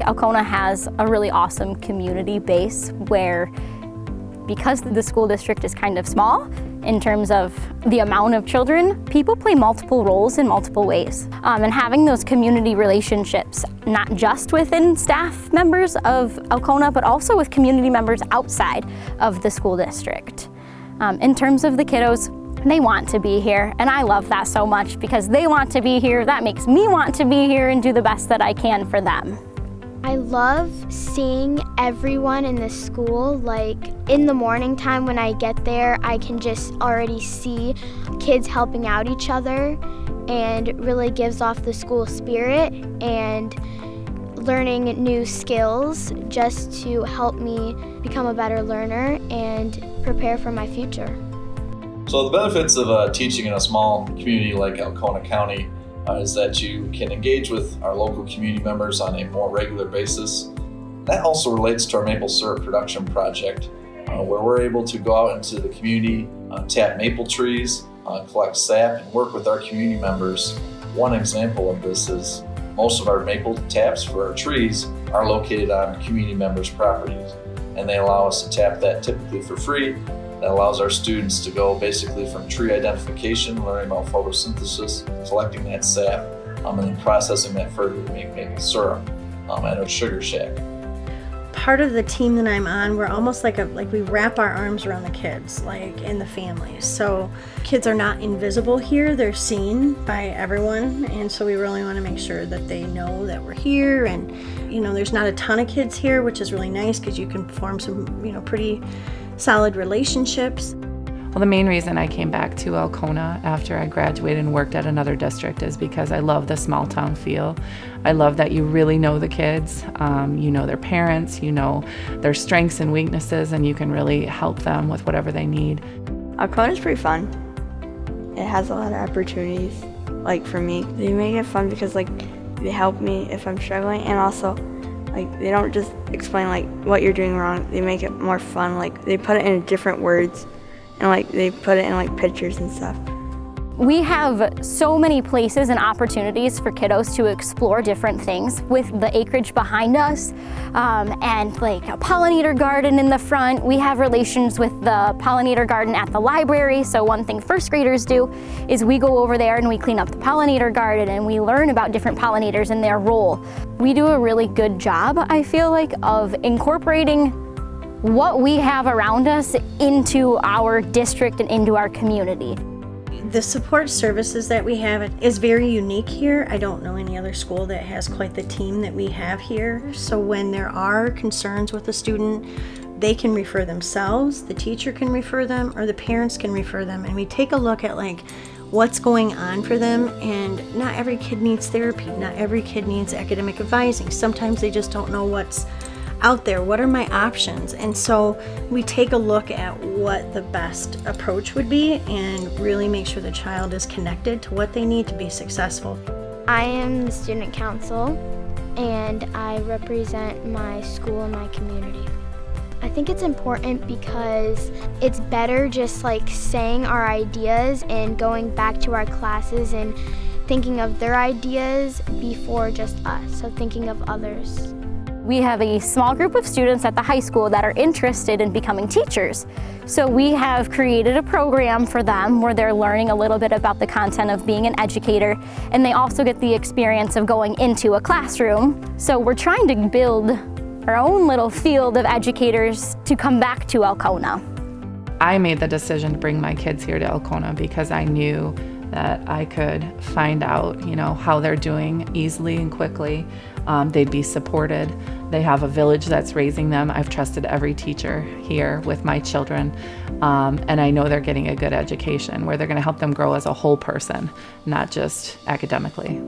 Alcona has a really awesome community base where, because the school district is kind of small in terms of the amount of children, people play multiple roles in multiple ways. And having those community relationships, not just within staff members of Alcona, but also with community members outside of the school district. In terms of the kiddos, they want to be here, and I love that so much because they want to be here. That makes me want to be here and do the best that I can for them. I love seeing everyone in the school. Like in the morning time when I get there, I can just already see kids helping out each other, and it really gives off the school spirit and learning new skills just to help me become a better learner and prepare for my future. So the benefits of teaching in a small community like Alcona County is that you can engage with our local community members on a more regular basis. That also relates to our maple syrup production project, where we're able to go out into the community, tap maple trees, collect sap, and work with our community members. One example of this is most of our maple taps for our trees are located on community members' properties, and they allow us to tap that typically for free. That allows our students to go basically from tree identification, learning about photosynthesis, collecting that sap, and then processing that further to make maple syrup at a sugar shack. Part of the team that I'm on, we're almost like we wrap our arms around the kids, like in the families. So kids are not invisible here; they're seen by everyone, and so we really want to make sure that they know that we're here. And there's not a ton of kids here, which is really nice because you can form some pretty solid relationships. Well, the main reason I came back to Alcona after I graduated and worked at another district is because I love the small town feel. I love that you really know the kids, you know their parents, you know their strengths and weaknesses, and you can really help them with whatever they need. Alcona's pretty fun. It has a lot of opportunities. Like for me, they make it fun because they help me if I'm struggling, and also they don't just explain what you're doing wrong. They make it more fun. They put it in different words, and they put it in pictures and stuff. We have so many places and opportunities for kiddos to explore different things with the acreage behind us, and a pollinator garden in the front. We have relations with the pollinator garden at the library, so one thing first graders do is we go over there and we clean up the pollinator garden and we learn about different pollinators and their role. We do a really good job, I feel like, of incorporating what we have around us into our district and into our community. The support services that we have is very unique here. I don't know any other school that has quite the team that we have here. So when there are concerns with a student, they can refer themselves, the teacher can refer them, or the parents can refer them. And we take a look at what's going on for them. And not every kid needs therapy. Not every kid needs academic advising. Sometimes they just don't know what's out there. What are my options? And so we take a look at what the best approach would be and really make sure the child is connected to what they need to be successful. I am the student council, and I represent my school and my community. I think it's important because it's better just saying our ideas and going back to our classes and thinking of their ideas before just us, so thinking of others. We have a small group of students at the high school that are interested in becoming teachers. So we have created a program for them where they're learning a little bit about the content of being an educator, and they also get the experience of going into a classroom. So we're trying to build our own little field of educators to come back to Alcona. I made the decision to bring my kids here to Alcona because I knew that I could find out, how they're doing easily and quickly. They'd be supported. They have a village that's raising them. I've trusted every teacher here with my children, and I know they're getting a good education where they're going to help them grow as a whole person, not just academically.